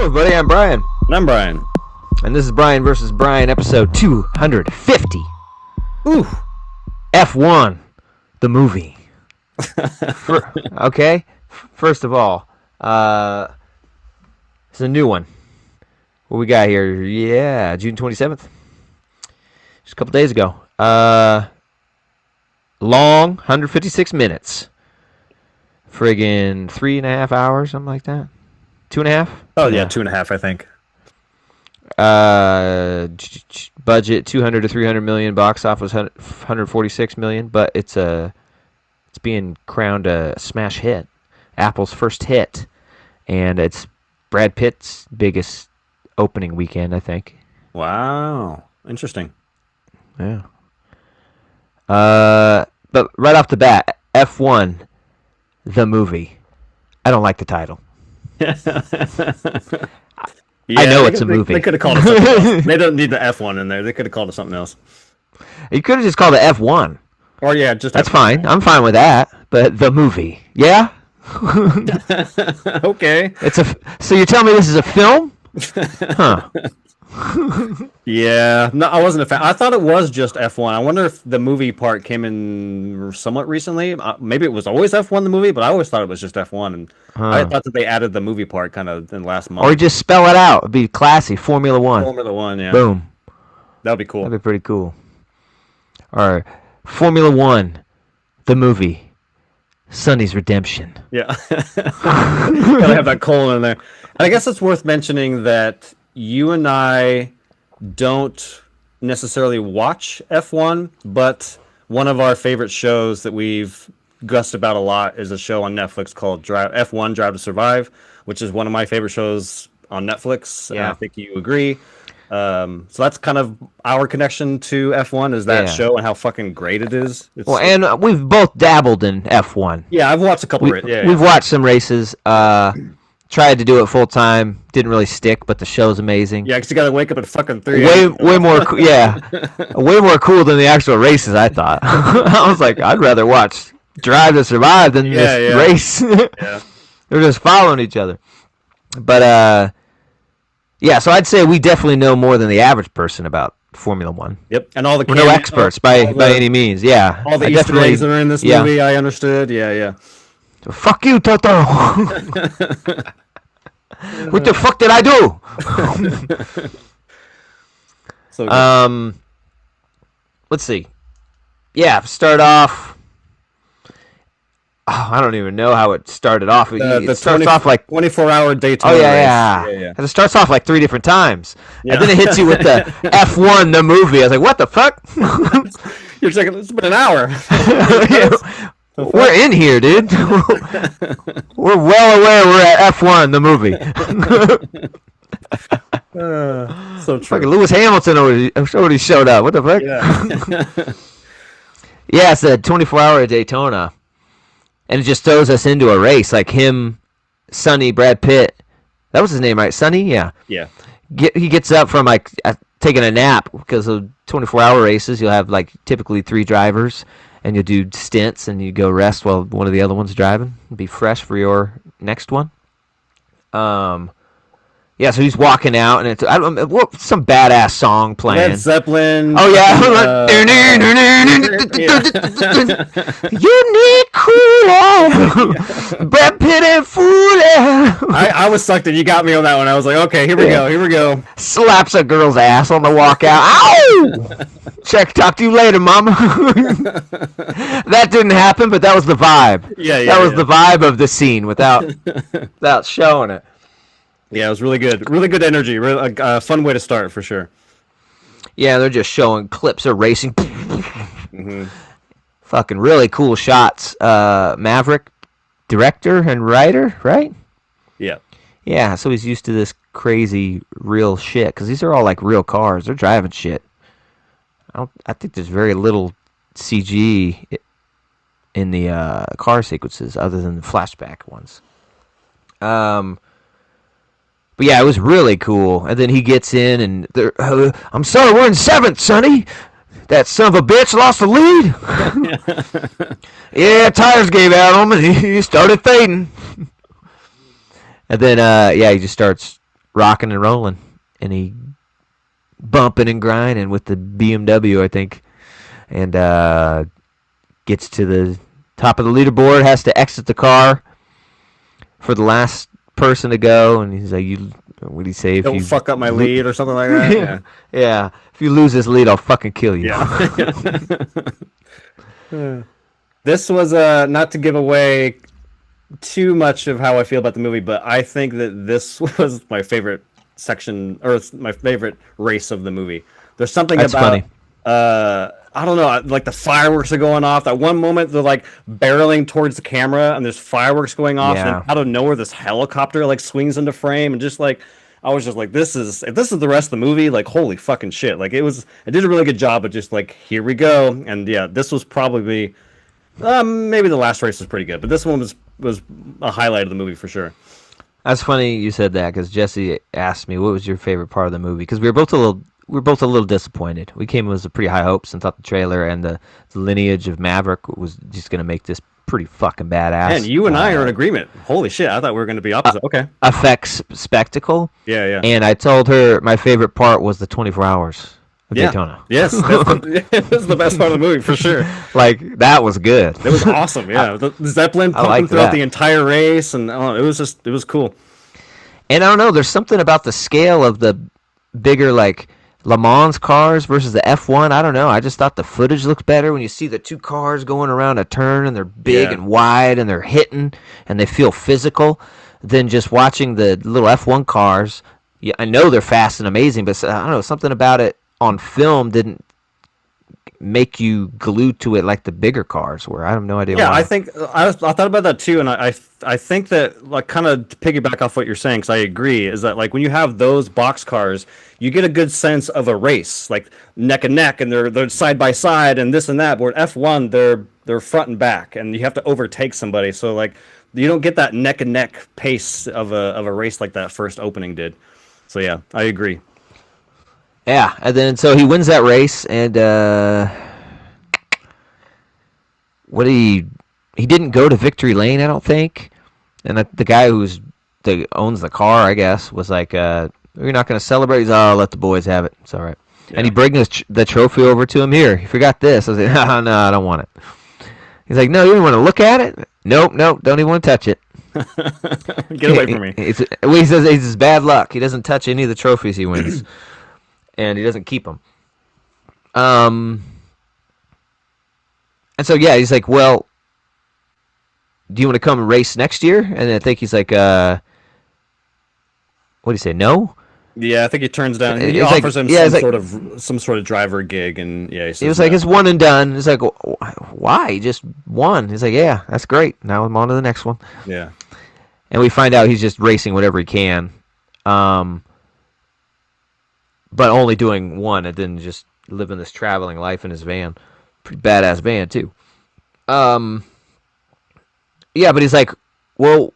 Hello, everybody. I'm Brian. And I'm Brian. And this is Brian versus Brian, episode 250. Ooh. F1, the movie. Okay? First of all, it's a new one. What we got here? Yeah, June 27th. Just a couple days ago. Long, 156 minutes. Friggin' 3.5 hours, something like that. 2.5? Oh, yeah, 2.5, I think. Budget 200 to 300 million, box office 146 million, but it's being crowned a smash hit, Apple's first hit, and it's Brad Pitt's biggest opening weekend, I think. Wow, interesting. Yeah. But right off the bat, F1, the movie. I don't like the title. Yeah, I know it's a movie. They could have called it something else. They don't need the F1 in there. They could have called it something else. You could have just called it F1. Or yeah, just That's F1. fine. I'm fine with that. But the movie, yeah. Okay. So you're telling me this is a film? Huh. Yeah, no, I wasn't a fan. I thought it was just F1. I wonder if the movie part came in somewhat recently. Maybe it was always F1 the movie, but I always thought it was just F1. And I thought that they added the movie part kind of in last month. Or just spell it out. It'd be classy. Formula One. Formula One, yeah. Boom. That would be cool. That'd be pretty cool. All right. Formula One, the movie. Sonny's Redemption. Yeah. Gotta have that colon in there. And I guess it's worth mentioning that you and I don't necessarily watch F1, but one of our favorite shows that we've gussed about a lot is a show on Netflix called F1 Drive to Survive, which is one of my favorite shows on Netflix. Yeah. And I think you agree. So that's kind of our connection to F1 is that show and how fucking great it is. Well, and we've both dabbled in F1. Yeah, I've watched a couple. We've watched some races. Tried to do it full time, didn't really stick, but the show's amazing. Yeah, because you got to wake up at fucking 3 a.m. Way more, way more cool than the actual races. I thought. I was like, I'd rather watch Drive to Survive than this race. Yeah, they're just following each other. But yeah, so I'd say we definitely know more than the average person about Formula One. Yep, and all the we're no experts by any means. Yeah, all the Easter eggs that are in this movie, I understood. Yeah. So, fuck you, Toto. What the fuck did I do? So let's see. Yeah, start off. Oh, I don't even know how it started off. It starts off like 24-hour Daytona. Oh yeah. And it starts off like 3 different times, and then it hits you with the F1 the movie. I was like, what the fuck? You're thinking it's been an hour. We're in here, dude. We're well aware we're at F1 the movie. So true. Fucking Lewis Hamilton already showed up. What the fuck? Yeah. Yeah, it's a 24-hour Daytona, and it just throws us into a race. Like him, Sonny, Brad Pitt. That was his name, right? Sonny? Yeah. Yeah. He gets up from like taking a nap because of 24-hour races. You'll have like typically 3 drivers. And you'll do stints, and you go rest while one of the other one's driving. Be fresh for your next one. Yeah, so he's walking out, and it's some badass song playing. Led Zeppelin. Oh yeah. You need cooler. Brad Pitt and Fooler. I was sucked in. You got me on that one. I was like, okay, here we go. Slaps a girl's ass on the walk out. Ow! Talk to you later, mama. That didn't happen, but that was the vibe. Yeah. That was the vibe of the scene without showing it. Yeah, it was really good. Really good energy. Really, fun way to start, for sure. Yeah, they're just showing clips of racing. Mm-hmm. Fucking really cool shots. Maverick, director and writer, right? Yeah. Yeah, so he's used to this crazy real shit, because these are all like real cars. They're driving shit. I think there's very little CG in the car sequences other than the flashback ones. But yeah, it was really cool. And then he gets in, and I'm sorry, we're in 7th, Sonny. That son of a bitch lost the lead. Yeah, tires gave out on him, and he started fading. And then, he just starts rocking and rolling, and he bumping and grinding with the BMW, I think, and gets to the top of the leaderboard, has to exit the car for the last person to go, and he's like, "You, what do you say? If Don't you fuck up my lead or something like that." Yeah. yeah, if you lose this lead, I'll fucking kill you." Yeah. This was not to give away too much of how I feel about the movie, but I think that this was my favorite section or my favorite race of the movie. There's something That's about funny. I don't know, like the fireworks are going off. That one moment they're like barreling towards the camera and there's fireworks going off, and Yeah. then out of nowhere this helicopter like swings into frame, and just like I was just like, this is if this is the rest of the movie, like holy fucking shit. Like it did a really good job of just like here we go. And yeah, this was probably maybe the last race was pretty good, but this one was a highlight of the movie for sure. That's funny you said that because Jesse asked me what was your favorite part of the movie because we were both a little disappointed. We came with pretty high hopes and thought the trailer and the lineage of Maverick was just gonna make this pretty fucking badass. And you and I are in agreement. Holy shit, I thought we were going to be opposite. Okay. Effects spectacle. Yeah, yeah. And I told her my favorite part was the 24 hours of Daytona. Yes, it was the best part of the movie for sure. Like that was good. It was awesome. Yeah, the Zeppelin I pumping like throughout that. the entire race, and it was cool. And I don't know, there's something about the scale of the bigger like Le Mans cars versus the F1. I don't know. I just thought the footage looked better when you see the two cars going around a turn and they're big Yeah. and wide and they're hitting and they feel physical than just watching the little F1 cars. Yeah, I know they're fast and amazing, but I don't know, something about it on film didn't make you glued to it like the bigger cars were. I have no idea Yeah, why. I think I thought about that too, and I think that like kind of to piggyback off what you're saying, because I agree, is that like when you have those box cars, you get a good sense of a race, like neck and neck, and they're side by side and this and that. But with F1, they're front and back, and you have to overtake somebody, so like you don't get that neck and neck pace of a race like that first opening did. So yeah, I agree. Yeah, and then so he wins that race, and what he didn't go to victory lane, I don't think. And the guy that owns the car, I guess, was like, "You're not going to celebrate." He's, "Oh, I'll let the boys have it. It's all right." Yeah. And he brings the trophy over to him. "Here, you forgot this." I was like, "Oh, no, I don't want it." He's like, "No, you don't want to look at it." "Nope, nope, don't even want to touch it." Get away from me. Well, he says it's his bad luck. He doesn't touch any of the trophies he wins, and he doesn't keep them. And so yeah, he's like, "Well, do you want to come and race next year?" And I think he's like, "What do you say? No?" Yeah, I think he turns down. He It's like- offers him yeah, it's like- some sort of driver gig, and yeah, he It says was like no. it's one and done. It's like, why? He just won. He's like, "Yeah, that's great. Now I'm on to the next one." Yeah. And we find out he's just racing whatever he can, but only doing one, and then just living this traveling life in his van. Pretty badass van too. Yeah, but he's like, "Well,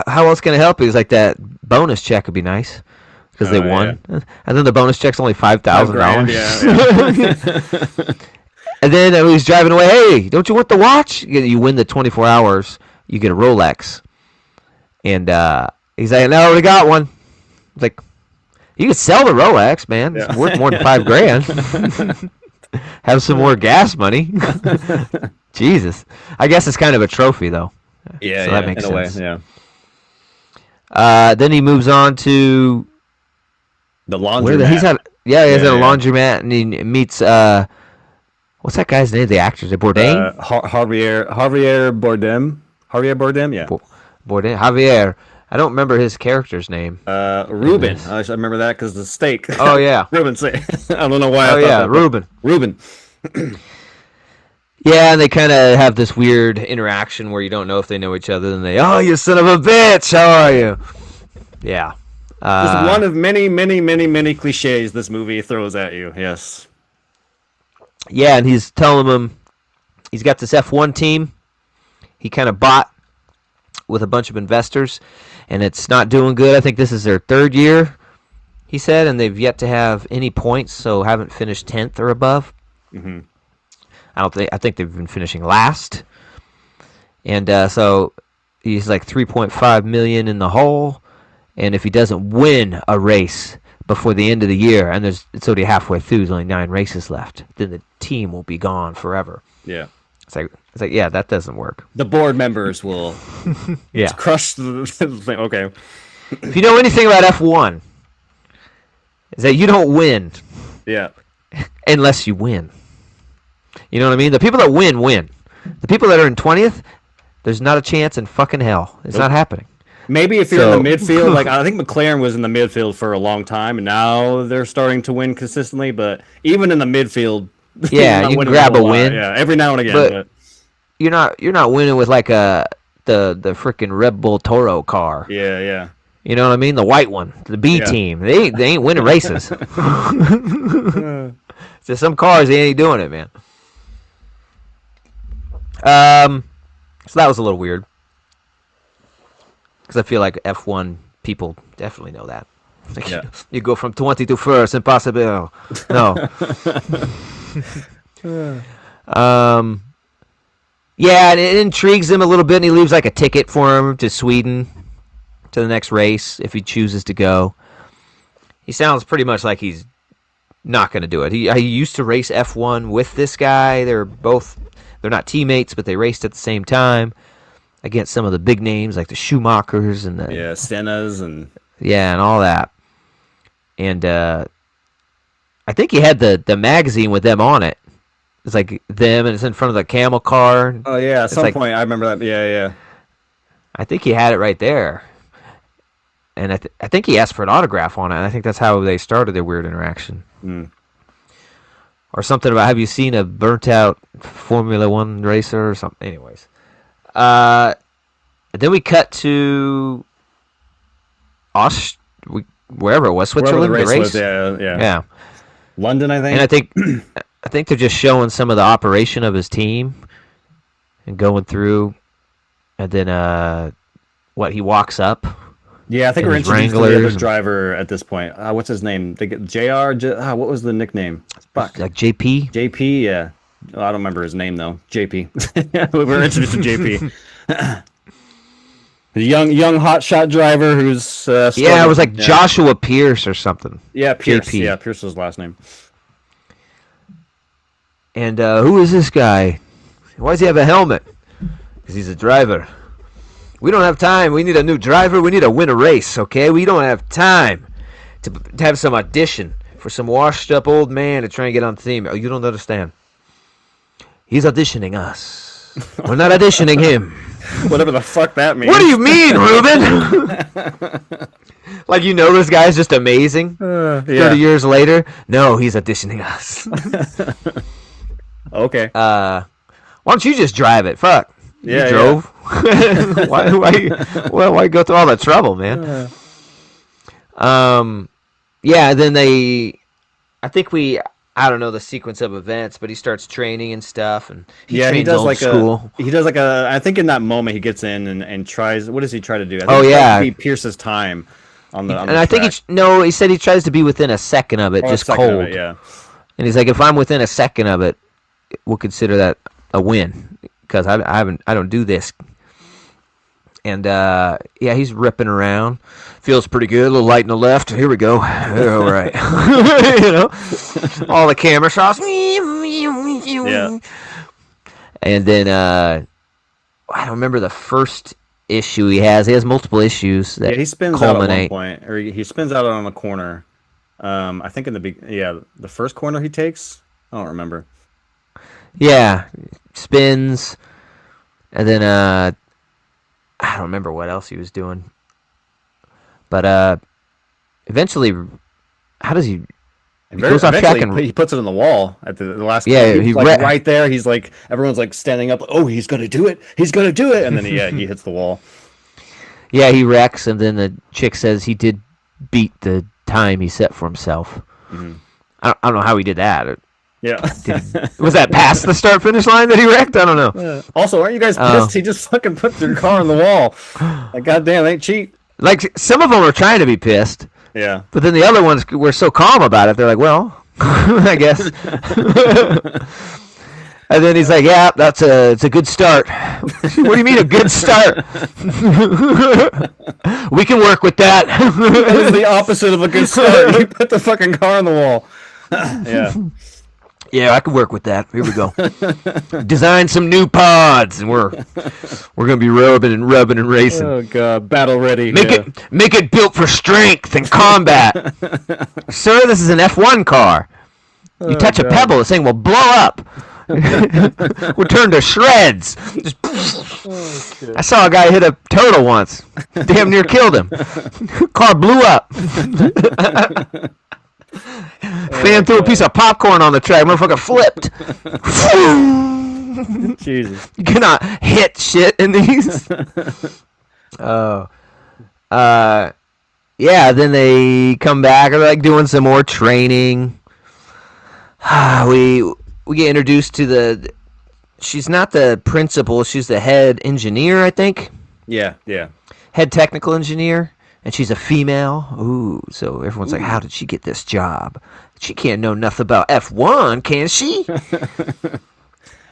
how else can I help you?" He's like, "That bonus check would be nice." Because they Oh, won, and then the bonus check's only $5,000. Yeah. And then when he's driving away, "Hey, don't you want the watch? You win the 24 hours, you get a Rolex." And he's like, "No, I already got one." It's like, you could sell the Rolex, man. It's Yeah. worth more than $5,000. Have some more gas money. Jesus. I guess it's kind of a trophy, though. Yeah, So yeah, that makes in a way, sense. yeah. Then he moves on to The where laundromat. he's at. Yeah, he's Yeah, at a yeah. laundromat, and he meets what's that guy's name? The actor, is it Bourdain? Javier Bardem. Javier Bardem, yeah. Bourdain, Javier. I don't remember his character's name. Ruben. I remember that because the steak. Oh yeah. Ruben steak. I don't know why. I Oh thought yeah, that, but- Ruben. Ruben. Yeah, and they kind of have this weird interaction where you don't know if they know each other. And "Oh, you son of a bitch, how are you?" Yeah. Just one of many, many, many, many cliches this movie throws at you. Yes. Yeah, and he's telling him he's got this F1 team he kind of bought with a bunch of investors, and it's not doing good. I think this is their third year, he said, and they've yet to have any points, so haven't finished 10th or above. Hmm. I think they've been finishing last. And so he's like 3.5 million in the hole, And if he doesn't win a race before the end of the year, and it's already halfway through, there's only 9 races left, then the team will be gone forever. Yeah. It's like yeah, that doesn't work. The board members will crush the thing. Okay. If you know anything about F1, is that you don't win. Yeah. Unless you win. You know what I mean? The people that win, win. The people that are in 20th, there's not a chance in fucking hell. It's not happening. Maybe if you're in the midfield, like I think McLaren was in the midfield for a long time, and now they're starting to win consistently. But even in the midfield, yeah, you can grab a win. Yeah, every now and again. But you're not winning with like the freaking Red Bull Toro car. Yeah, yeah. You know what I mean? The white one, the B team. They ain't winning races. Just some cars, they ain't doing it, man. So that was a little weird. Because I feel like F1 people definitely know that. Like, you go from 20 to first, impossible. No. Yeah, and it intrigues him a little bit, and he leaves like a ticket for him to Sweden to the next race if he chooses to go. He sounds pretty much like he's not going to do it. He used to race F1 with this guy. They're not teammates, but they raced at the same time against some of the big names like the Schumachers and the Sennas and all that. And I think he had the magazine with them on it. It's like them, and it's in front of the camel car. Oh yeah, at some point I remember that. Yeah, yeah. I think he had it right there, and I think he asked for an autograph on it. And I think that's how they started their weird interaction. Or something about, have you seen a burnt out Formula One racer or something? Anyways, then we cut to wherever it was, Switzerland. Wherever the race was, yeah. London, I think. And I think they're just showing some of the operation of his team and going through, and then he walks up. Yeah, I think we're introduced to the other driver at this point. What's his name? JR? What was the nickname? Fuck. Like JP? JP, yeah. Oh, I don't remember his name, though. JP. We were introduced to JP. The young hotshot driver who's... it was like Joshua Pierce or something. Yeah, Pierce. JP. Yeah, Pierce was his last name. And who is this guy? Why does he have a helmet? Because he's a driver. We don't have time. We need a new driver. We need to win a race, okay? We don't have time to have some audition for some washed-up old man to try and get on the team. Oh, you don't understand. He's auditioning us. We're not auditioning him. Whatever the fuck that means. What do you mean, Ruben? Like, this guy's just amazing. 30 years later, no, he's auditioning us. Okay. Why don't you just drive it? Fuck. You drove. Why go through all that trouble, man? Then I don't know the sequence of events, but he starts training and stuff, and he does like school. He does like I think in that moment he gets in and tries. What does he try to do? He pierces time on the. I think he said he tries to be within a second of it, just cold. And he's like, if I'm within a second of it, we'll consider that a win because I don't do this. And he's ripping around. Feels pretty good. A little light in the left. Here we go. All right. All the camera shots. Yeah. And then I don't remember the first issue he has. He has multiple issues that he spins culminate. out at one point, or he spins out on a corner. I think in the first corner he takes. I don't remember. Yeah, spins, and then I don't remember what else he was doing. But eventually, how does he? He goes off track and he puts it on the wall at the last. Yeah, he's like right there. He's like everyone's like standing up. Oh, he's gonna do it. He's gonna do it. And then he hits the wall. Yeah, he wrecks, and then the chick says he did beat the time he set for himself. Mm-hmm. I don't know how he did that. Yeah. Was that past the start finish line that he wrecked? I don't know. Yeah. Also, aren't you guys pissed? He just fucking put your car on the wall. Like, goddamn, they ain't cheap. Like, some of them are trying to be pissed. Yeah. But then the other ones were so calm about it. They're like, well, I guess. And then he's like, "Yeah, it's a good start." What do you mean a good start? We can work with that. That was the opposite of a good start. You put the fucking car on the wall. Yeah. Yeah, I can work with that. Here we go. Design some new pods, and we're gonna be rubbing and racing. Oh god, battle ready. Make it built for strength and combat. Sir, this is an F1 car. You touch a pebble, this thing will blow up. We'll turn to shreds. Just, I saw a guy hit a turtle once. Damn near killed him. Car blew up. Fan threw a piece of popcorn on the track. Motherfucker flipped. Jesus. You cannot hit shit in these. Oh. Yeah, then they come back. They're like doing some more training. We get introduced to the... She's not the principal. She's the head engineer, I think. Yeah. Head technical engineer. And she's a female. Ooh, so everyone's like, how did she get this job? She can't know nothing about F1, can she?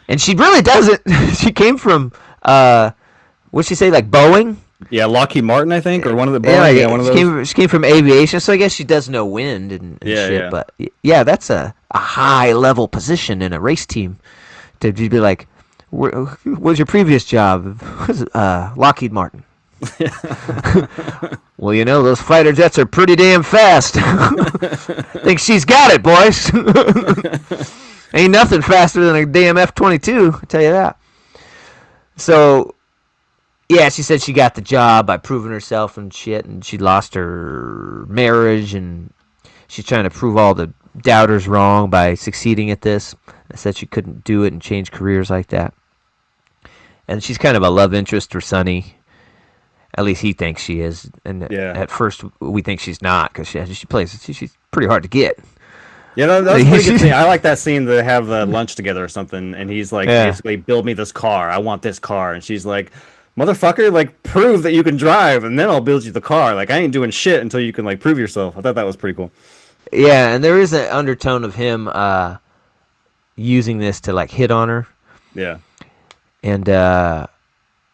And she really doesn't. She came from, what'd she say, like Boeing? Yeah, Lockheed Martin, I think, or one of the Boeing. Yeah, one of those. She came from aviation, so I guess she does know wind and shit. Yeah. But yeah, that's a high-level position in a race team. To be like, what was your previous job? Lockheed Martin. Well, you know, those fighter jets are pretty damn fast. Think she's got it, boys. Ain't nothing faster than a damn F-22, I tell you that. So, yeah, she said she got the job by proving herself and shit, and she lost her marriage, and she's trying to prove all the doubters wrong by succeeding at this. I said she couldn't do it and change careers like that. And she's kind of a love interest for Sonny. At least he thinks she is, and at first we think she's not because she plays. She's pretty hard to get. Yeah, that was a pretty good scene. I like that scene. They have lunch together or something, and he's like, basically, build me this car. I want this car, and she's like, motherfucker, like prove that you can drive, and then I'll build you the car. Like I ain't doing shit until you can like prove yourself. I thought that was pretty cool. Yeah, and there is an undertone of him using this to like hit on her. Yeah, and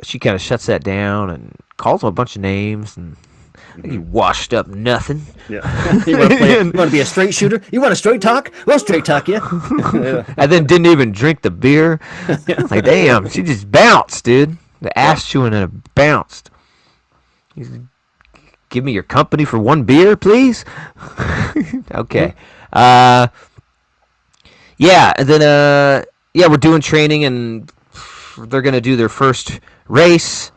she kind of shuts that down and calls him a bunch of names, and you washed up nothing. Yeah. You want to be a straight shooter? You want a straight talk? We'll straight talk you. Yeah. And then didn't even drink the beer. Like, damn, she just bounced, dude. The ass chewing and it bounced. Give me your company for one beer, please. Okay. Yeah, and then we're doing training, and they're gonna do their first race.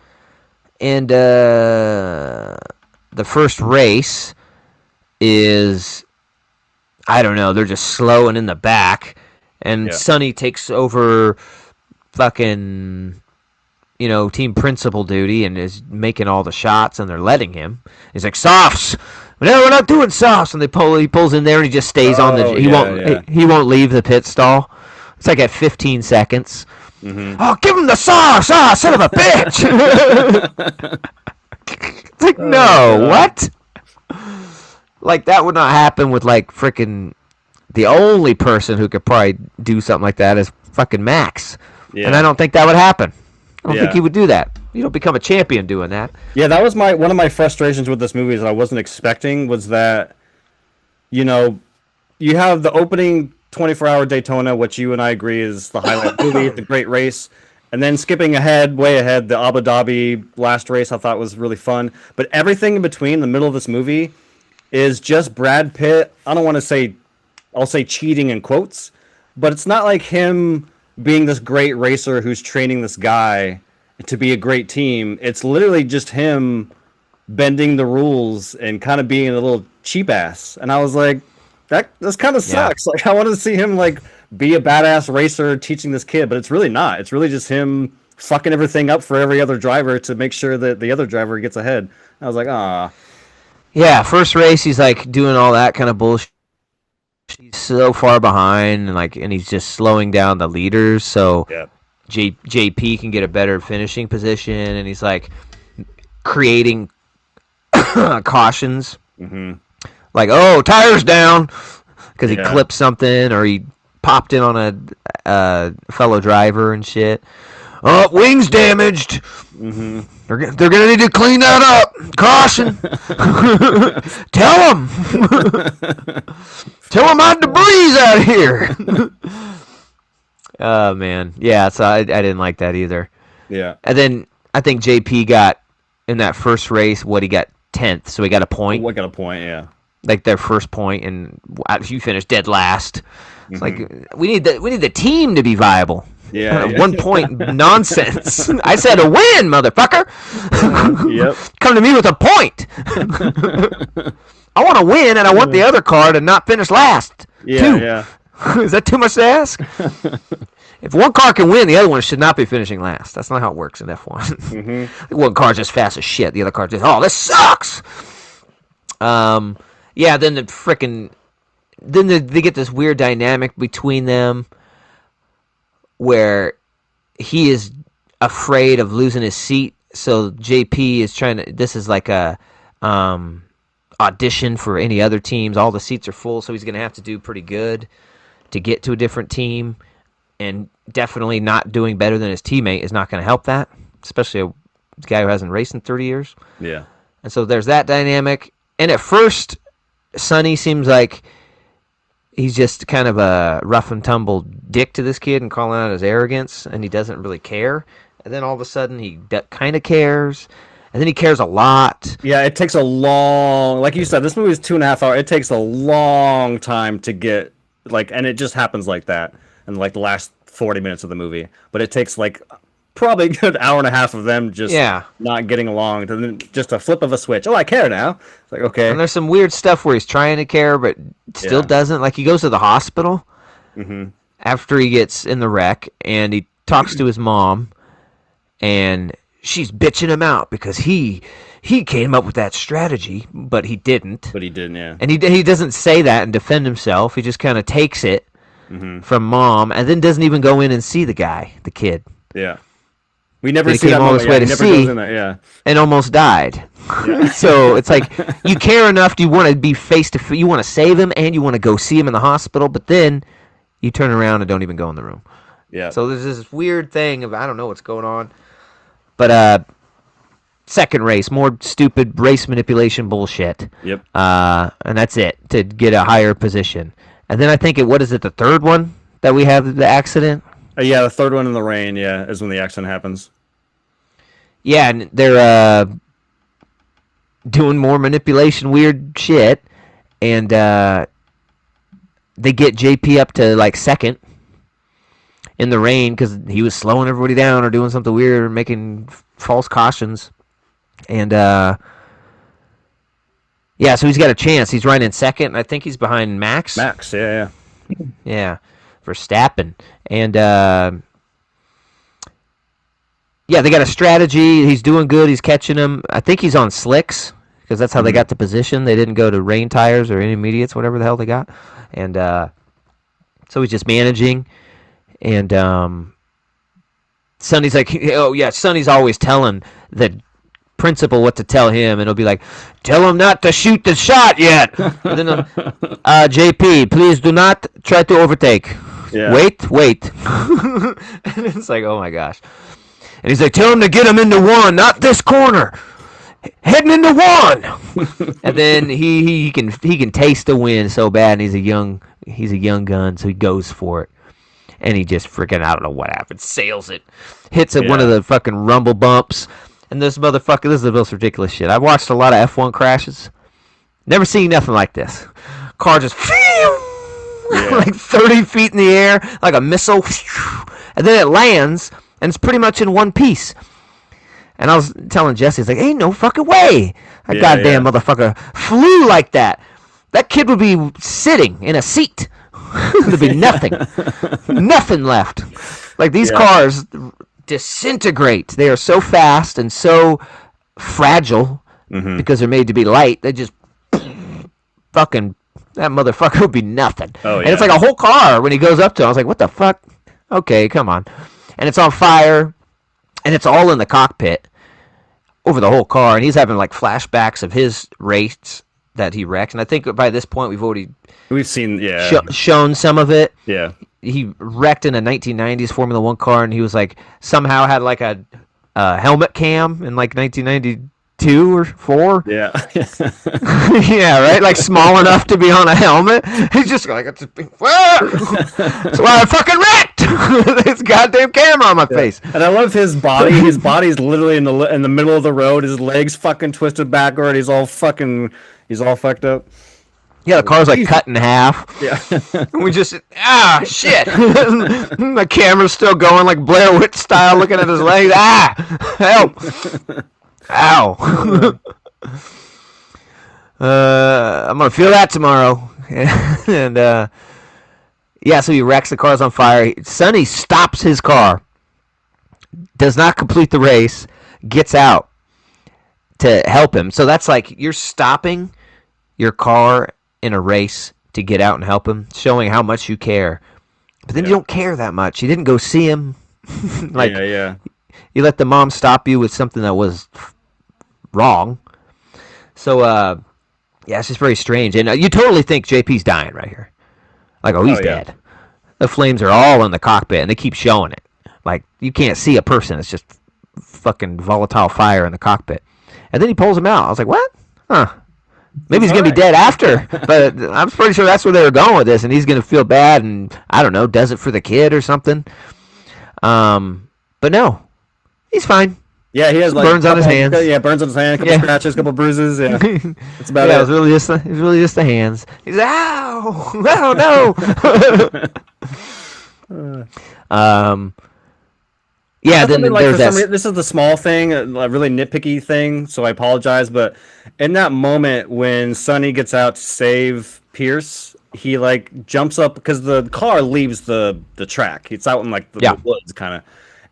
And the first race is, I don't know, they're just slow and in the back. And Sonny takes over fucking, team principal duty and is making all the shots, and they're letting him. He's like, softs! No, we're not doing softs! And he pulls in there and he just stays on the... He won't leave the pit stall. It's like at 15 seconds. Mm-hmm. Oh, give him the sauce! Ah, son of a bitch! It's like, no, what? Like, that would not happen with, like, freaking... The only person who could probably do something like that is fucking Max. Yeah. And I don't think that would happen. I don't think he would do that. You don't become a champion doing that. Yeah, that was one of my frustrations with this movie that I wasn't expecting was that, you have the opening 24-hour Daytona, which you and I agree is the highlight of the movie, the great race. And then skipping way ahead, the Abu Dhabi last race I thought was really fun. But everything in between, the middle of this movie, is just Brad Pitt. I don't want to say, I'll say cheating in quotes, but it's not like him being this great racer who's training this guy to be a great team. It's literally just him bending the rules and kind of being a little cheap ass. And I was like, this kind of sucks. Like, I wanted to see him like be a badass racer teaching this kid, but it's really not. It's really just him fucking everything up for every other driver to make sure that the other driver gets ahead. I was like, ah. Yeah, first race he's like doing all that kind of bullshit. He's so far behind, and he's just slowing down the leaders, so JP can get a better finishing position, and he's like creating cautions, like, oh, tires down, because he clipped something, or he popped in on a fellow driver and shit. Oh, wings damaged. Mm-hmm. They're gonna need to clean that up. Caution. Tell them. Tell them I debris out here. Oh man, yeah. So I didn't like that either. Yeah. And then I think JP got in that first race. He got 10th, so he got a point. What got a point? Yeah. Like their first point, and you finished dead last. It's like we need the team to be viable. Yeah, 1 point nonsense. I said a win, motherfucker. Yep. Come to me with a point. I want to win, and I want the other car to not finish last. Yeah, yeah. Is that too much to ask? If one car can win, the other one should not be finishing last. That's not how it works in F1. Mm-hmm. One car's just fast as shit. The other car's just, this sucks. Yeah, then they get this weird dynamic between them where he is afraid of losing his seat. So JP is trying to, this is like a audition for any other teams. All the seats are full, so he's going to have to do pretty good to get to a different team. And definitely not doing better than his teammate is not going to help that, especially a guy who hasn't raced in 30 years. Yeah. And so there's that dynamic. And at first, Sonny seems like he's just kind of a rough and tumble dick to this kid and calling out his arrogance, and he doesn't really care. And then all of a sudden, he kind of cares, and then he cares a lot. Yeah, it takes a long, like you said, this movie is 2.5 hours. It takes a long time to get, and it just happens like that in the last 40 minutes of the movie. But it takes probably a good hour and a half of them just not getting along, to then just a flip of a switch. Oh, I care now. It's like, okay. And there's some weird stuff where he's trying to care, but still doesn't. Like, he goes to the hospital after he gets in the wreck, and he talks to his mom, and she's bitching him out because he came up with that strategy, but he didn't. But he didn't, yeah. And he doesn't say that and defend himself. He just kind of takes it from mom, and then doesn't even go in and see the kid. Yeah. We never see came that all this way to see, and almost died. Yeah. So it's like you care enough. You want to be face to face. You want to save him, and you want to go see him in the hospital. But then you turn around and don't even go in the room. Yeah. So there's this weird thing of I don't know what's going on. But second race, more stupid race manipulation bullshit. Yep. And that's it to get a higher position. And then I think the third one that we have the accident. Yeah, the third one in the rain, is when the accident happens. Yeah, and they're doing more manipulation, weird shit, and they get JP up to second in the rain because he was slowing everybody down or doing something weird or making false cautions. And so he's got a chance. He's right in second, and I think he's behind Max. Max, yeah. Yeah, Verstappen. And they got a strategy. He's doing good. He's catching them. I think he's on slicks because that's how they got the position. They didn't go to rain tires or intermediates, whatever the hell they got. And so he's just managing. And Sonny's like, Sonny's always telling the principal what to tell him, and he'll be like, tell him not to shoot the shot yet. And then JP, please do not try to overtake. Yeah. Wait. And it's like, oh my gosh. And he's like, tell him to get him into one, not this corner. Heading into one. And then he can taste the win so bad, and he's a young gun, so he goes for it. And he just freaking, I don't know what happened, sails it, hits one of the fucking rumble bumps. And this is the most ridiculous shit. I've watched a lot of F1 crashes. Never seen nothing like this. Car just 30 feet in the air, like a missile. And then it lands, and it's pretty much in one piece. And I was telling Jesse, it's like, ain't no fucking way. That goddamn motherfucker flew like that. That kid would be sitting in a seat. There'd be nothing. Nothing left. Like, these cars disintegrate. They are so fast and so fragile because they're made to be light. They just fucking, that motherfucker would be nothing. Oh, yeah. And it's like a whole car when he goes up to it. I was like, what the fuck? Okay, come on. And it's on fire, and it's all in the cockpit over the whole car, and he's having flashbacks of his race that he wrecked. And I think by this point we've seen shown some of it. Yeah. he wrecked in a 1990s Formula One car, and he was like somehow had like a helmet cam in like 1992 or four. Yeah. Yeah, right. Like small enough to be on a helmet. He's just like, that's why I fucking wrecked. This goddamn camera on my face. And I love his body. His body's literally in the middle of the road. His legs fucking twisted backward. He's all fucked up. Yeah, the car's like cut in half. Yeah. We just shit. The camera's still going like Blair Witch style, looking at his legs. Help! Ow! I'm gonna feel that tomorrow. And yeah, so he wrecks, the car's on fire. Sonny stops his car, does not complete the race, gets out to help him. So that's like you're stopping your car in a race to get out and help him, showing how much you care. But then you don't care that much. You didn't go see him. Like, yeah. You let the mom stop you with something that was wrong. So, yeah, it's just very strange. And you totally think JP's dying right here. Like, he's dead. The flames are all in the cockpit, and they keep showing it. Like, you can't see a person. It's just fucking volatile fire in the cockpit. And then he pulls him out. I was like, what? Huh. Maybe he's going to be dead after. But I'm pretty sure that's where they were going with this, and he's going to feel bad and, I don't know, does it for the kid or something. But no. He's fine. Yeah, he has like burns on his hands. Yeah, burns on his hand, a couple scratches, a couple bruises. Yeah, that's about it. It was really just the hands. He's ow, oh no. Yeah. Then like, there's that. This is the small thing, a really nitpicky thing. So I apologize, but in that moment when Sonny gets out to save Pierce, he like jumps up because the car leaves the track. It's out in like the woods, kind of,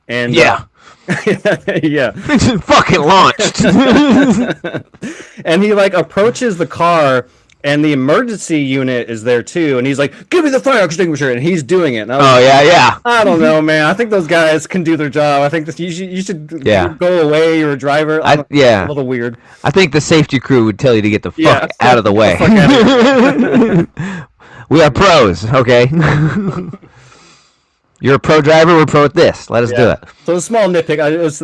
and yeah, fucking launched. And he like approaches the car, and the emergency unit is there too, and he's like, "Give me the fire extinguisher," and he's doing it. And I don't know, man. I think those guys can do their job. I think you should go away. You're a driver. It's a little weird. I think the safety crew would tell you to get the fuck out of the way. We are pros, okay? You're a pro driver. We're pro at this. Let us do it. So a small nitpick.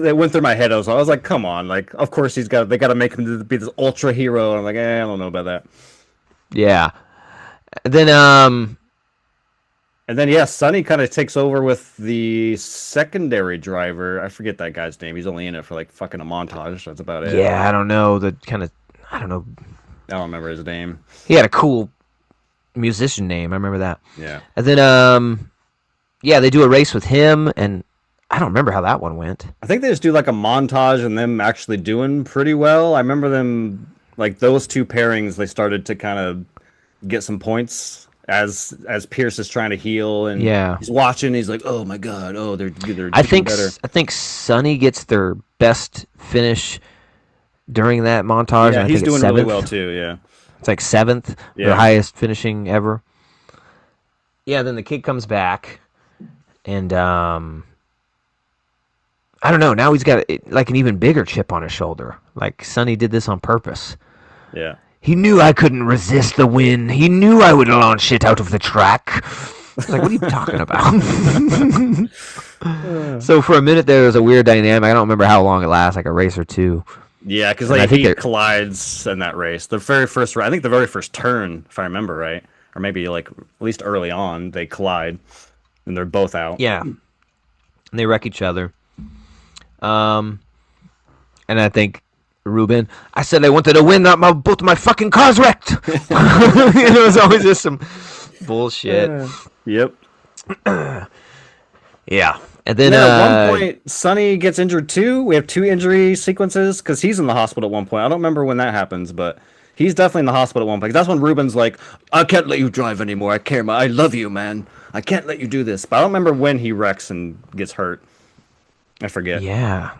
It went through my head. I was like, come on. Like, of course they got to make him be this ultra hero. And I'm like, I don't know about that. Yeah. Then Sonny kind of takes over with the secondary driver. I forget that guy's name. He's only in it for like fucking a montage. That's about it. Yeah, I don't know. I don't remember his name. He had a cool musician name. I remember that. Yeah. And then they do a race with him, and I don't remember how that one went. I think they just do like a montage and them actually doing pretty well. I remember them, like those two pairings, they started to kind of get some points as Pierce is trying to heal, and he's watching. He's like, "Oh my god! Oh, they're better." I think Sonny gets their best finish during that montage. Yeah, and he's doing really 7th. well too. Yeah, it's like 7th, the highest finishing ever. Yeah, then the kid comes back, and I don't know. Now he's got like an even bigger chip on his shoulder. Like Sonny did this on purpose. Yeah. He knew I couldn't resist the wind. He knew I would launch it out of the track. Like, what are you talking about? So for a minute there was a weird dynamic. I don't remember how long it lasts, like a race or two. Yeah, because like he collides in that race. The very first turn, if I remember right, or maybe like at least early on, they collide, and they're both out. Yeah, and they wreck each other. And I think Ruben, I said I wanted to win, not both my fucking cars wrecked. It was always just some bullshit. Yep. Yeah. And then at one point, Sonny gets injured too. We have 2 injury sequences because he's in the hospital at one point. I don't remember when that happens, but he's definitely in the hospital at one point. That's when Ruben's like, "I can't let you drive anymore. I care. I love you, man. I can't let you do this." But I don't remember when he wrecks and gets hurt. I forget. Yeah. I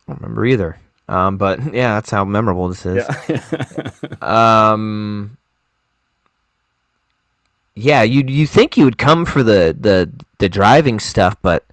don't remember either. But yeah, that's how memorable this is. Yeah. Yeah, you think you would come for the driving stuff, but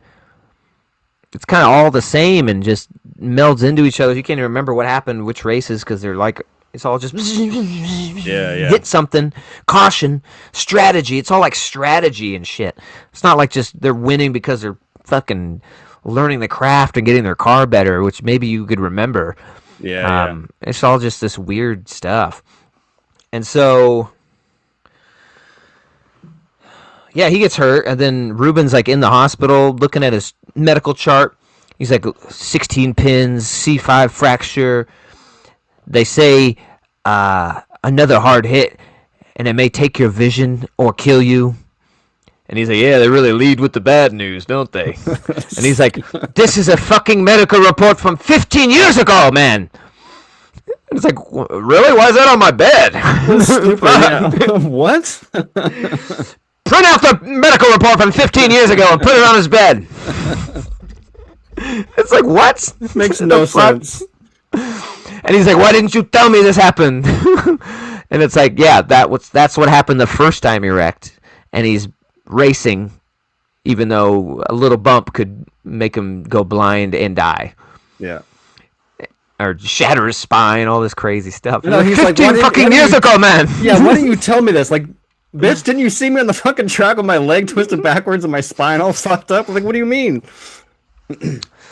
it's kind of all the same and just melds into each other. You can't even remember what happened, which races, because they're like It's all just Yeah. hit something, caution, strategy. It's all like strategy and shit. It's not like just they're winning because they're fucking learning the craft and getting their car better, which maybe you could remember. Yeah. It's all just this weird stuff. And so, yeah, he gets hurt, and then Ruben's like in the hospital looking at his medical chart. He's like 16 pins, C5 fracture. They say another hard hit, and it may take your vision or kill you. And he's like, yeah, they really lead with the bad news, don't they? And he's like, this is a fucking medical report from 15 years ago, man. And it's like, really? Why is that on my bed? Stupid. Yeah. What? Print out the medical report from 15 years ago and put it on his bed. It's like, what? Makes no sense. And he's like, why didn't you tell me this happened? And it's like, yeah, that's what happened the first time he wrecked. And he's racing, even though a little bump could make him go blind and die. Yeah. Or shatter his spine, all this crazy stuff. No, he's 15 like, fucking years ago, man. Yeah, why didn't you tell me this? Like, bitch, didn't you see me on the fucking track with my leg twisted backwards and my spine all fucked up? Like, what do you mean?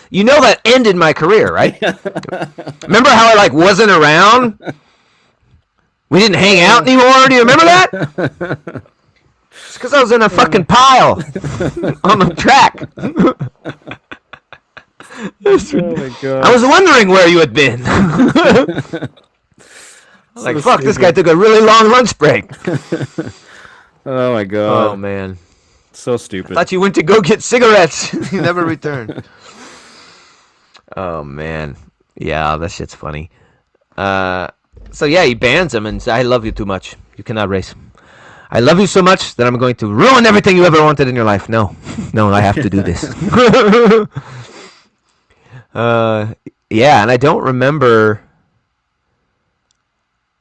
You know that ended my career, right? Remember how I like wasn't around? We didn't hang out anymore. Do you remember that? It's because I was in a fucking pile on the track. Oh my god! I was wondering where you had been. Like, fuck, this guy took a really long lunch break. Oh my god! Oh man, so stupid. thought you went to go get cigarettes. You never returned. Oh man, yeah, that shit's funny. So yeah, he bans him and says, "I love you too much. You cannot race. I love you so much that I'm going to ruin everything you ever wanted in your life. No, I have to do this." Yeah, and I don't remember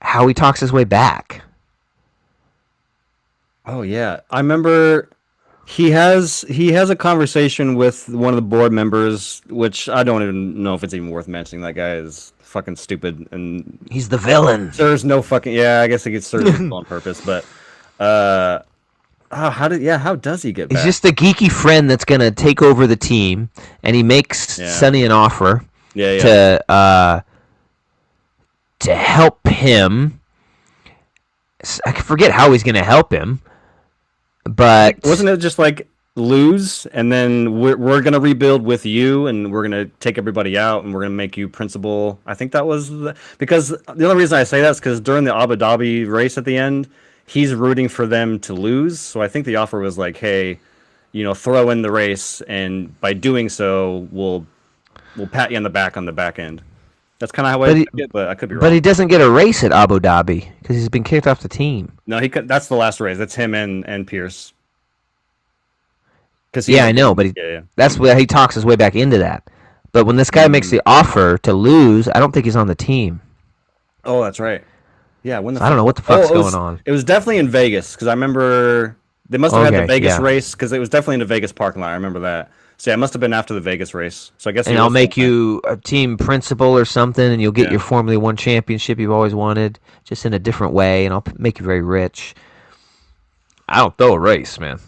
how he talks his way back. Oh yeah, I remember he has a conversation with one of the board members, which I don't even know if it's even worth mentioning. That guy is fucking stupid, and he's the villain. There's no fucking I guess he gets served on purpose, but how does he get back? He's just a geeky friend that's gonna take over the team, and he makes Sonny an offer to help him. I forget how he's gonna help him, but wasn't it just like lose, and then we're gonna rebuild with you, and we're gonna take everybody out, and we're gonna make you principal? I think that was because the only reason I say that is because during the Abu Dhabi race at the end, he's rooting for them to lose. So I think the offer was like, hey, throw in the race, and by doing so, we'll pat you on the back end. That's kind of how I took it, but I could be wrong. But he doesn't get a race at Abu Dhabi because he's been kicked off the team. No, that's the last race. That's him and Pierce. I know, but that's where he talks his way back into that. But when this guy makes the offer to lose, I don't think he's on the team. Oh, that's right. Yeah, I don't know what the fuck's going on. It was definitely in Vegas because I remember they must have had the Vegas race because it was definitely in the Vegas parking lot. I remember that. So yeah, it must have been after the Vegas race. So I guess. And I'll make you a team principal or something, and you'll get your Formula 1 championship you've always wanted, just in a different way, and I'll make you very rich. I don't throw a race, man.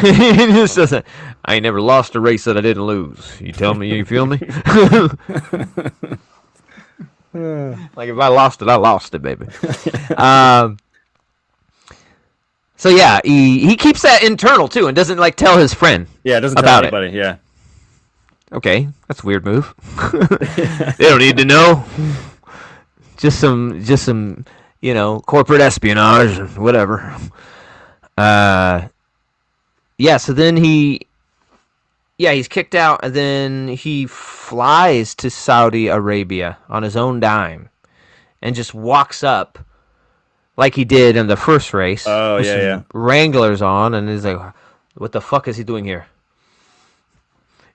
He just doesn't. I ain't never lost a race that I didn't lose. You tell me, you feel me? Like if I lost it, baby. So yeah, he keeps that internal too, and doesn't like tell his friend. Yeah, doesn't tell anybody. Yeah. Okay, that's a weird move. They don't need to know. Just some, corporate espionage, whatever. Yeah. So then he's kicked out, and then he flies to Saudi Arabia on his own dime, and just walks up like he did in the first race. Oh, yeah. Wranglers on, and he's like, what the fuck is he doing here?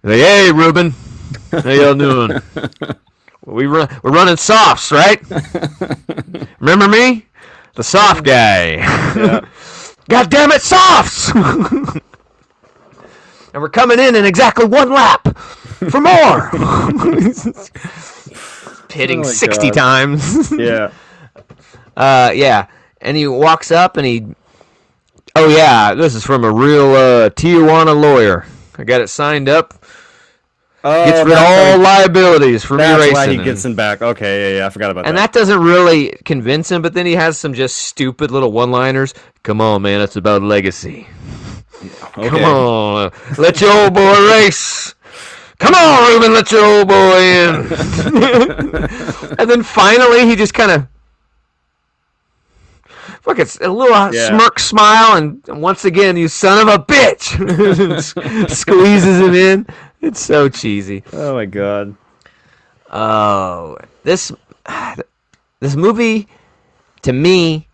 He's like, hey, Ruben. How y'all doing? We're running softs, right? Remember me? The soft guy. Yeah. God damn it, softs! And we're coming in exactly one lap for more. Pitting 60 times. Yeah. Yeah, and he walks up and he, oh yeah, this is from a real Tijuana lawyer. I got it signed up. Gets Oh, rid of all liabilities for me that's why he racing, gets him back. Okay, yeah, I forgot about and that. that doesn't really convince him. But then he has some just stupid little one-liners. Come on, man, it's about legacy. Come Okay. on, let your old boy race. Come on, Ruben, let your old boy in. And then finally, he just kind of look, it's a little Yeah. smirk smile, and once again, you son of a bitch, squeezes him in. It's so cheesy. Oh my god. Oh, this movie to me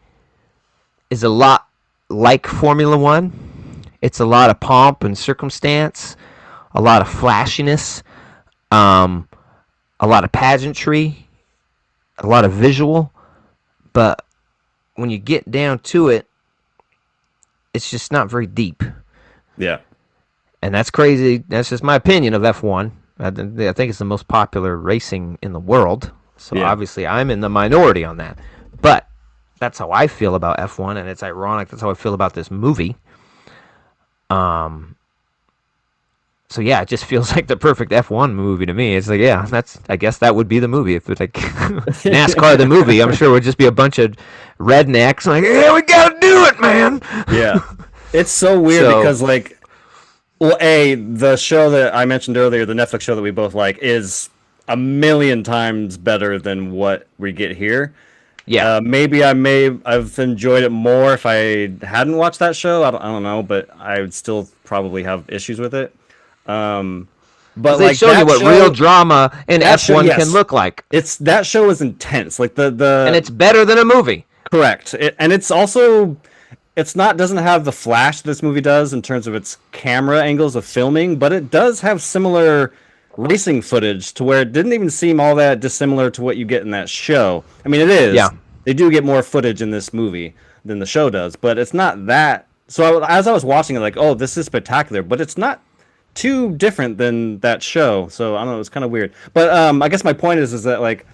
is a lot like Formula One. It's a lot of pomp and circumstance, a lot of flashiness, um, a lot of pageantry, a lot of visual. But when you get down to it, it's just not very deep. Yeah. And that's crazy. That's just my opinion of F1. I think it's the most popular racing in the world. So Yeah. obviously I'm in the minority on that. But that's how I feel about F1, and it's ironic that's how I feel about this movie. Um so yeah, it just feels like the perfect F1 movie to me. It's like, yeah, that's I guess that would be the movie if it's like NASCAR the movie. I'm sure it would just be a bunch of rednecks like, yeah, we gotta do it, man. Yeah. It's so weird So because like well, the show that I mentioned earlier, the Netflix show that we both like, is a million times better than what we get here. yeah, Maybe I've enjoyed it more if I hadn't watched that show. I don't know, but I would still probably have issues with it. Um, because but they like show you what real drama in that show, F1 can yes, look like, that show is intense. Like and the it's better than a movie. correct, and it's also it's not doesn't have the flash this movie does in terms of its camera angles of filming, but it does have similar racing footage to where it didn't even seem all that dissimilar to what you get in that show. I mean, it Yeah, is. They do get more footage in this movie than the show does, but it's not that. So as I was watching it, like, oh, this is spectacular, but it's not too different than that show. So I don't know, it's kind of weird. But I guess my point is that like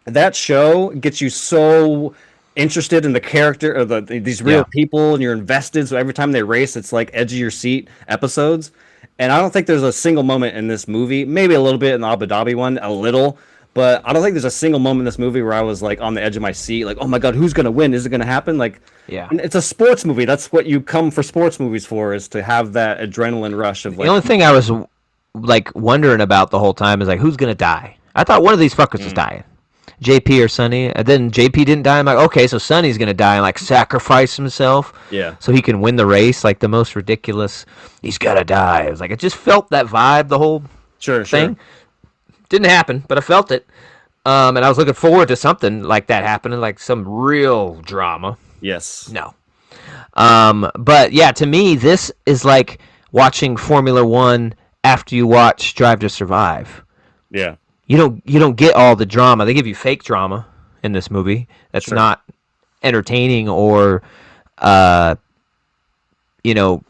that show gets you so interested in the character of these real yeah. people and you're invested, so every time they race it's like edge of your seat episodes. And I don't think there's a single moment in this movie, maybe a little bit in the Abu Dhabi one, a little, but I don't think there's a single moment in this movie where I was like on the edge of my seat, like, oh my god, who's gonna win, is it gonna happen? Like, Yeah. and it's a sports movie, that's what you come for sports movies for, is to have that adrenaline rush of The like only thing I was like wondering about the whole time is like, who's gonna die? I thought one of these fuckers was dying. JP or Sonny. And then JP didn't die. I'm like, okay, so Sonny's gonna die and like sacrifice himself yeah, so he can win the race. Like the most ridiculous. He's gotta die. It was like it just felt that vibe the whole sure, thing. Didn't happen, but I felt it. And I was looking forward to something like that happening, like some real drama. yes, No. But yeah, to me, this is like watching Formula One after you watch Drive to Survive. yeah, You don't get all the drama. They give you fake drama in this movie that's sure, not entertaining or uh, you know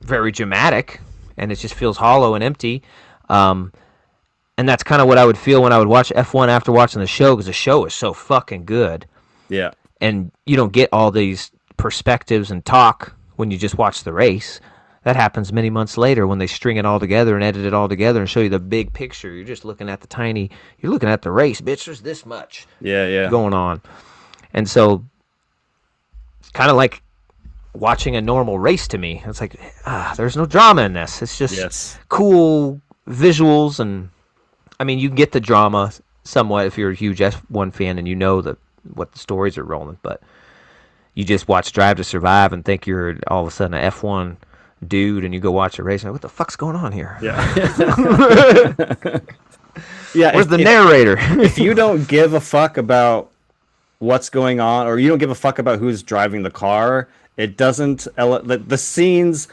very dramatic, and it just feels hollow and empty. Um, and that's kind of what I would feel when I would watch F1 after watching the show, because the show is so fucking good, yeah, and you don't get all these perspectives and talk when you just watch the race. That happens many months later when they string it all together and edit it all together and show you the big picture. You're just looking at the tiny. You're looking at the race, bitch. There's this much yeah, going on, and so it's kind of like watching a normal race to me. It's like there's no drama in this. It's just yes, cool visuals, and I mean you can get the drama somewhat if you're a huge F1 fan and you know what the stories are rolling, but you just watch Drive to Survive and think you're all of a sudden a F1 dude, and you go watch a race and like, what the fuck's going on here? yeah. Yeah, Where's the narrator? if you don't give a fuck about what's going on, or you don't give a fuck about who's driving the car, it doesn't the scenes.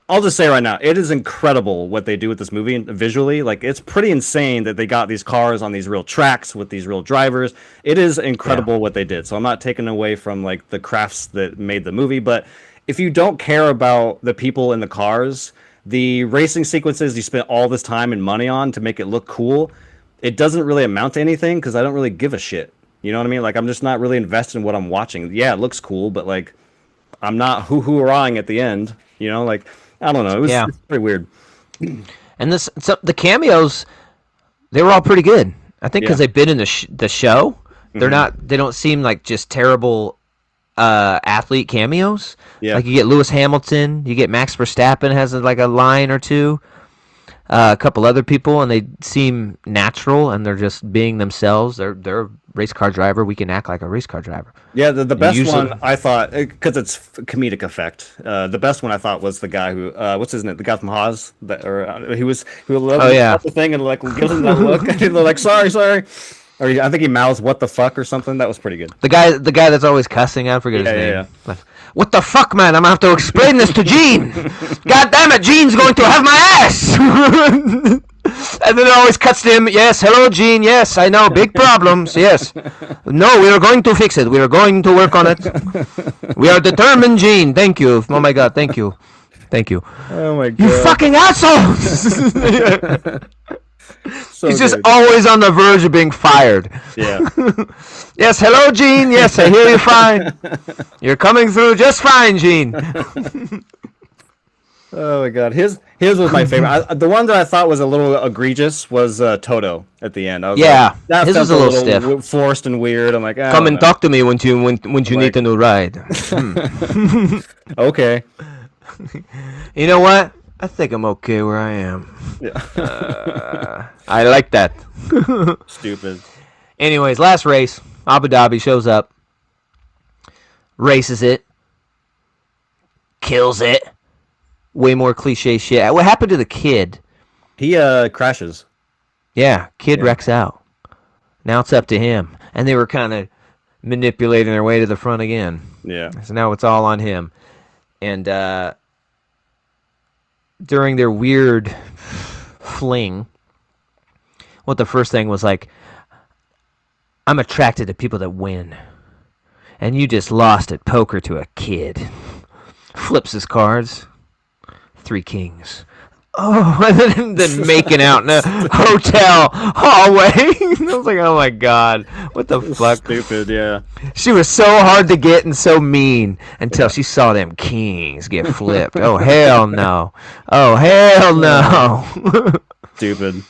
I'll just say right now, it is incredible what they do with this movie visually. Like, it's pretty insane that they got these cars on these real tracks with these real drivers. It is incredible what they did. So I'm not taking away from like the crafts that made the movie, but if you don't care about the people in the cars, the racing sequences you spent all this time and money on to make it look cool, it doesn't really amount to anything because I don't really give a shit. You know what I mean? Like I'm just not really invested in what I'm watching. Yeah, it looks cool, but like I'm not hoo-hooing at the end. You know, like I don't know. Yeah. It's pretty weird. And the cameos, they were all pretty good. I think because Yeah. they've been in the show, Hmm. they don't seem like just terrible athlete cameos. Yeah. Like you get Lewis Hamilton, you get Max Verstappen has like a line or two, a couple other people, and they seem natural and they're just being themselves. They're a race car driver. We can act like a race car driver. Yeah, the And best usually, one I thought, because it's comedic effect. The best one I thought was the guy who, what's his name? The guy from Haas, that, or who oh loves yeah, the thing and like gives him that look, and they're like, sorry, sorry, or I think he mouths "what the fuck" or something. That was pretty good. the guy that's always cussing. I forget his Yeah, name. yeah, Like, what the fuck, man? I'm gonna have to explain this to Gene. God damn it, Gene's going to have my ass. And then it always cuts to him. Yes, hello, Gene. Yes, I know, big problems. Yes, no, we are going to fix it. We are going to work on it. We are determined, Gene. Thank you. Oh my God, thank you, thank you. yeah. Oh my You god, fucking assholes. so He's just good. always on the verge of being fired. Yeah. Yes, hello, Gene. Yes, I hear you fine. You're coming through just fine, Gene. Oh my god, his was my favorite. The one that I thought was a little egregious was Toto at the end. I was like, Yeah, that his felt was a little stiff. forced and weird. I'm like, I Come don't and know. talk to me when you need Like, a new ride. okay. You know what? I think I'm okay where I am. Yeah. I like that. Stupid. Anyways, last race. Abu Dhabi shows up, races it, kills it. Way more cliche shit. What happened to the kid? He crashes. Yeah, kid Yeah. wrecks out. Now it's up to him. And they were kind of manipulating their way to the front again. Yeah. So now it's all on him. And during their weird fling, what the first thing was like, I'm attracted to people that win. And you just lost at poker to a kid. Flips his cards. 3 kings. Oh, and then making out in a hotel hallway. I was like, oh my god, what the fuck? Stupid, yeah. She was so hard to get and so mean until she saw them kings get flipped. Oh hell no! Oh hell no! Stupid.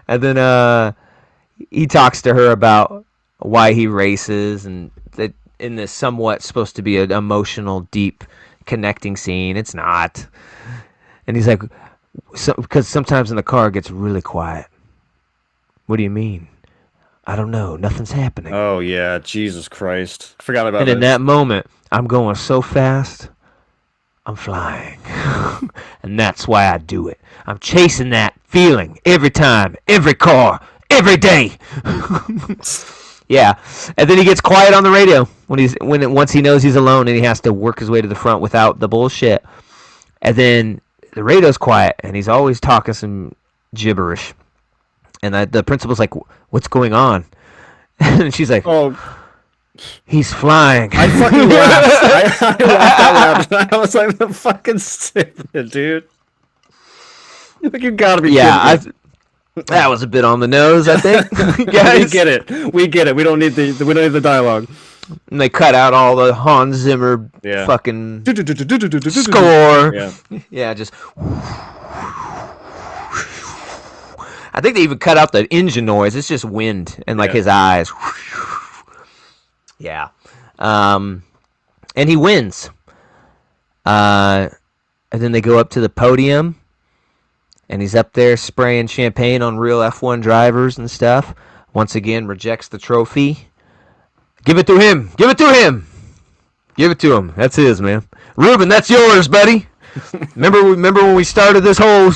And then he talks to her about why he races and that in this somewhat supposed to be an emotional, deep, connecting scene. It's not. And he's like, because sometimes in the car it gets really quiet. What do you mean? I don't know. Nothing's happening. Oh yeah, Jesus Christ. I forgot about And in this. that moment, I'm going so fast, I'm flying. And that's why I do it. I'm chasing that feeling every time, every car, every day. Yeah. And then he gets quiet on the radio once he knows he's alone and he has to work his way to the front without the bullshit. And then the radio's quiet, and he's always talking some gibberish. And the principal's like, "What's going on?" And she's like, Oh, "He's flying." I fucking laughed. I laughed out loud. I was like, the fucking stupid, dude. Like, you gotta be Yeah, kidding me. that was a bit on the nose, I think. We Guys. get it. We get it. We don't need the dialogue. And they cut out all the Hans Zimmer Yeah. fucking Score. score. Yeah. Yeah, just. I think they even cut out the engine noise. It's just wind and like Yeah. his eyes. Yeah. And he wins. And then they go up to the podium. And he's up there spraying champagne on real F1 drivers and stuff. Once again, rejects the trophy. Give it to him. Give it to him. Give it to him. That's his, man. Ruben, that's yours, buddy. Remember when we started this whole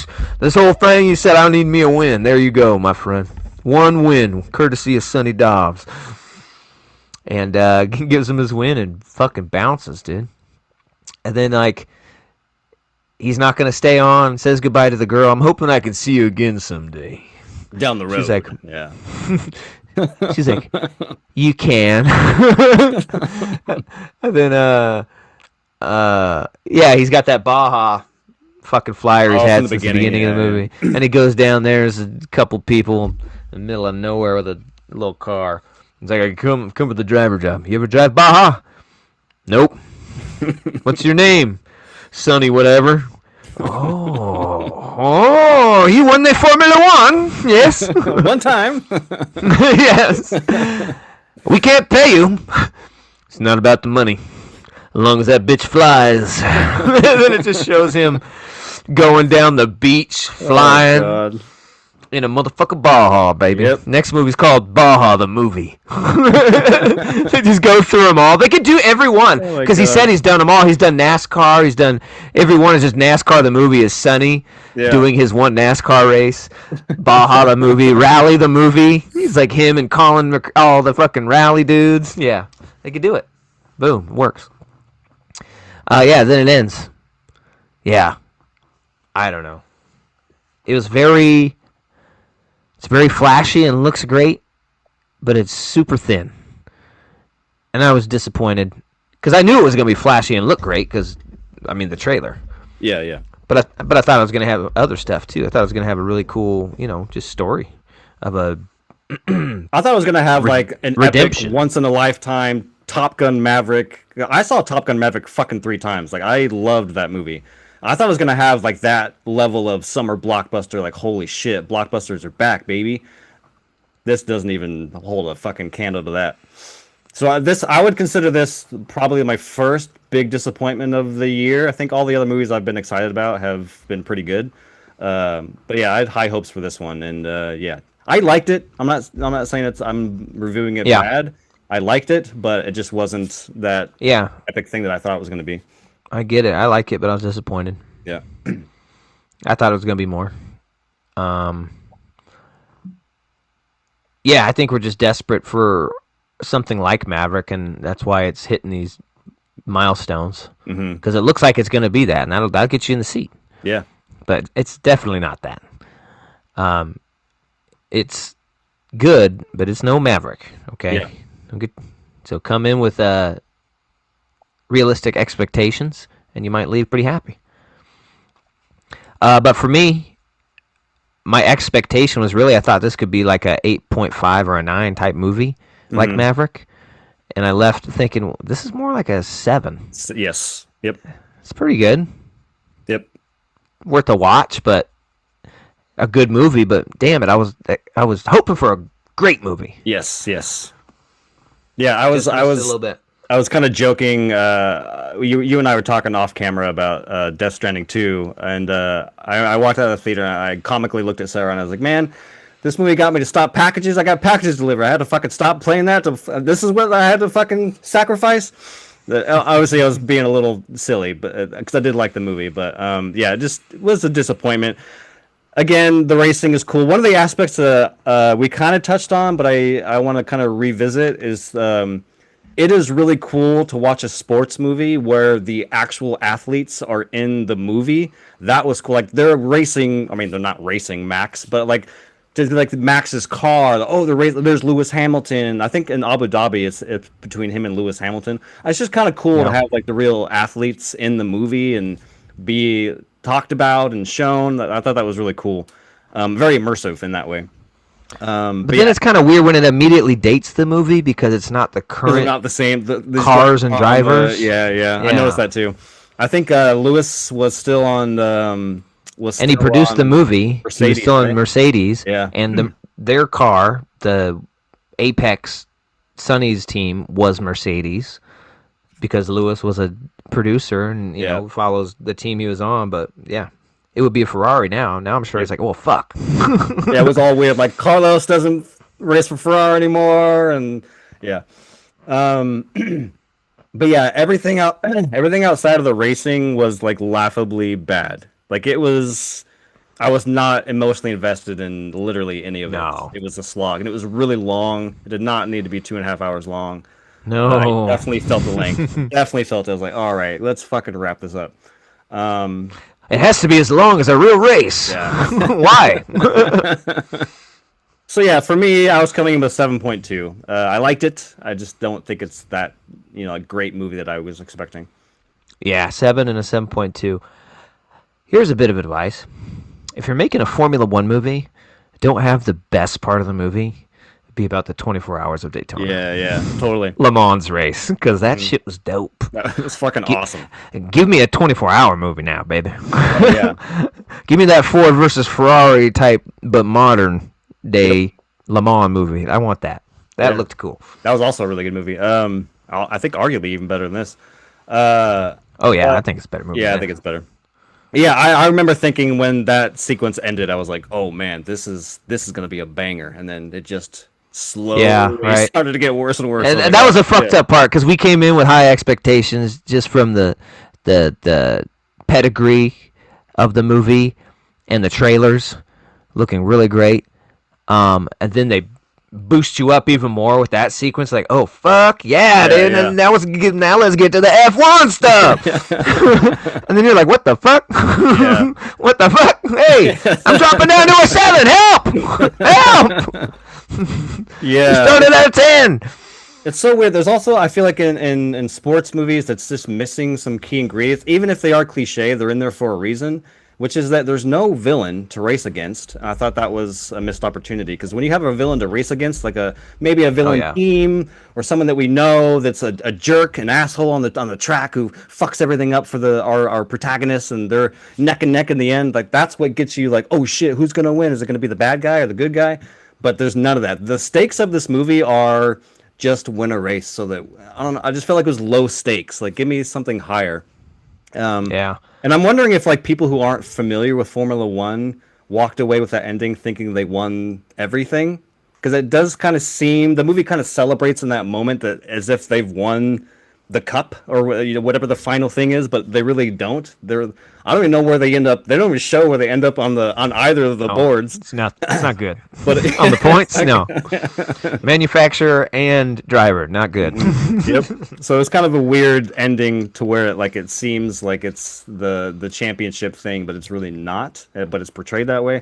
thing? You said I need me a win. There you go, my friend. One win, courtesy of Sonny Dobbs. And gives him his win and fucking bounces, dude. And then like he's not gonna stay on. Says goodbye to the girl. I'm hoping I can see you again someday. Down the road. She's like, yeah. She's like, you can. And then yeah, he's got that Baja fucking flyer he's Oh, had from the since the beginning, beginning of the yeah, movie. And he goes down there, there's a couple people in the middle of nowhere with a little car. He's like, I come with the driver job. You ever drive Baja? Nope. What's your name? Sonny whatever. He won the Formula One. Yes. One time. Yes. We can't pay you. It's not about the money. As long as that bitch flies. And then it just shows him going down the beach, flying. Oh, God. In a motherfucking Baja, baby. Yep. Next movie's called Baja the Movie. They just go through them all. They could do every one because he said he's done them all. He's done NASCAR. He's done every one. Is just NASCAR the movie is Sonny doing his one NASCAR race. Baja the movie, Rally the movie. He's like him and Colin, all the fucking rally dudes. Yeah, they could do it. Boom, it works. Yeah, then it ends. Yeah, I don't know. It was very. It's very flashy and looks great, but it's super thin. And I was disappointed because I knew it was going to be flashy and look great because, I mean, the trailer. Yeah, yeah. But I thought it was going to have other stuff too. I thought it was going to have a really cool, just story of a. I thought it was going to have like an redemption. Epic, once in a lifetime Top Gun Maverick. I saw Top Gun Maverick fucking 3 times. Like, I loved that movie. I thought it was going to have like that level of summer blockbuster, like, holy shit, blockbusters are back, baby. This doesn't even hold a fucking candle to that. So I would consider this probably my first big disappointment of the year. I think all the other movies I've been excited about have been pretty good. But yeah, I had high hopes for this one, and yeah, I liked it. I'm not saying I'm reviewing it bad. I liked it, but it just wasn't that epic thing that I thought it was going to be. I get it. I like it, but I was disappointed. Yeah. I thought it was going to be more. Yeah, I think we're just desperate for something like Maverick, and that's why it's hitting these milestones. Because it looks like it's going to be that, and that'll get you in the seat. Yeah. But it's definitely not that. It's good, but it's no Maverick, okay? Yeah. Okay. So come in with realistic expectations, and you might leave pretty happy. But for me, my expectation was really I thought this could be like a 8.5 or a 9 type movie, like Maverick, and I left thinking this is more like a 7. Yes. Yep. It's pretty good. Yep. Worth a watch, but a good movie. But damn it, I was hoping for a great movie. Yes. Yes. Yeah, I was a little bit. I was kind of joking. You and I were talking off camera about Death Stranding 2, and I walked out of the theater and I comically looked at Sarah and I was like, "Man, this movie got me to stop packages. I got packages delivered. I had to fucking stop playing that. This is what I had to fucking sacrifice." Obviously, I was being a little silly, but because I did like the movie, but yeah, it just was a disappointment. Again, the racing is cool. One of the aspects that we kind of touched on, but I want to kind of revisit is. It is really cool to watch a sports movie where the actual athletes are in the movie. That was cool. Like, they're racing. I mean, they're not racing Max, but like Max's car. Oh, there's Lewis Hamilton. I think in Abu Dhabi, it's between him and Lewis Hamilton. It's just kind of cool to have like the real athletes in the movie and be talked about and shown. I thought that was really cool. Very immersive in that way. But then it's kind of weird when it immediately dates the movie because it's not the current not the same cars and drivers. Yeah, I noticed that too. I think Lewis was still on and he produced the movie. Mercedes, he was still on Mercedes. Yeah, and their car, the Apex Sonny's team, was Mercedes because Lewis was a producer and you know follows the team he was on. But yeah. It would be a Ferrari now. Now I'm sure he's like, well, fuck. Yeah, it was all weird. Like, Carlos doesn't race for Ferrari anymore, and yeah. But yeah, everything outside of the racing was like laughably bad. Like, I was not emotionally invested in literally any of it. No. It was a slog, and it was really long. It did not need to be 2.5 hours long. No. But I definitely felt the length. Definitely felt it. I was like, all right, let's fucking wrap this up. It has to be as long as a real race. Yeah. Why? So yeah, for me, I was coming in with 7.2. I liked it. I just don't think it's that a great movie that I was expecting. Yeah, 7 and a 7.2. Here's a bit of advice: if you're making a Formula One movie, don't have the best part of the movie be about the 24 hours of Daytona. Yeah, totally. Le Mans race, because that shit was dope. That was fucking awesome. Give me a 24-hour movie now, baby. Oh, yeah. Give me that Ford versus Ferrari type, but modern day Le Mans movie. I want that. That looked cool. That was also a really good movie. I think arguably even better than this. I think it's a better movie. Yeah, I think it's better. Yeah, I remember thinking when that sequence ended, I was like, "Oh man, this is gonna be a banger," and then it just slowly started to get worse and worse. And that was a fucked up part because we came in with high expectations just from the pedigree of the movie and the trailers looking really great. And then they boost you up even more with that sequence, like, oh fuck yeah, dude! Yeah. And now let's get to the F1 stuff. And then you're like, what the fuck? Yeah. What the fuck? Hey, I'm dropping down to a 7. Help! Yeah, started at a 10. It's so weird. There's also, I feel like in sports movies that's just missing some key ingredients. Even if they are cliche, they're in there for a reason, which is that there's no villain to race against. I thought that was a missed opportunity because when you have a villain to race against, like maybe a villain team or someone that we know that's a jerk, an asshole on the track who fucks everything up for our protagonists, and they're neck and neck in the end. Like that's what gets you like, oh shit, who's gonna win? Is it gonna be the bad guy or the good guy? But there's none of that. The stakes of this movie are just win a race, so that I don't know. I just felt like it was low stakes. Like give me something higher. And I'm wondering if like people who aren't familiar with Formula One walked away with that ending thinking they won everything, because it does kind of seem the movie kind of celebrates in that moment that as if they've won the cup or whatever the final thing is, but they really don't. I don't even know where they end up. They don't even show where they end up on either of the boards. It's not good. But on the points, no. Manufacturer and driver, not good. Yep. So it's kind of a weird ending to where it seems like it's the championship thing, but it's really not. But it's portrayed that way.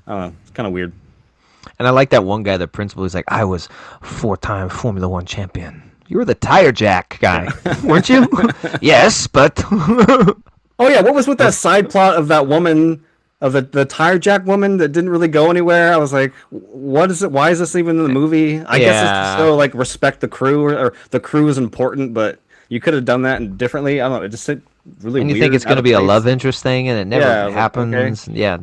It's kind of weird. And I like that one guy, the principal, who's like, I was 4-time Formula One champion. You were the tire jack guy, weren't you? Yes, but... Oh, yeah, what was with that side plot of that woman, of the tire jack woman that didn't really go anywhere? I was like, what is it? Why is this even in the movie? I guess it's just so, like, respect the crew, or the crew is important, but you could have done that differently. I don't know, it just seemed really and weird. You think it's going to be a love interest thing, and it never happens. Okay. Yeah.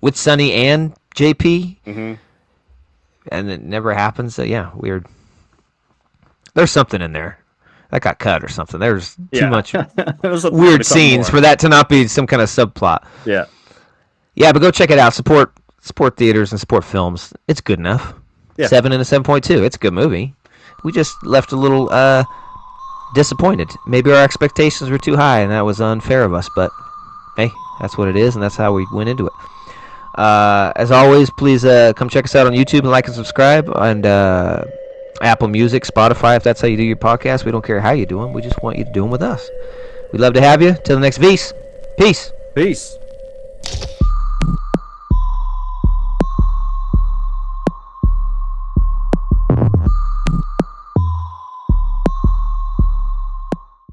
With Sonny and JP, and it never happens. So, yeah, weird. There's something in there that got cut or something. There's too much weird scenes for that to not be some kind of subplot. Yeah. Yeah, but go check it out. Support theaters and support films. It's good enough. Yeah. 7 and a 7.2. It's a good movie. We just left a little disappointed. Maybe our expectations were too high and that was unfair of us, but hey, that's what it is and that's how we went into it. As always, please come check us out on YouTube and like and subscribe, and Apple Music, Spotify, if that's how you do your podcast. We don't care how you do them. We just want you to do them with us. We'd love to have you. Till the next V's. Peace. Peace.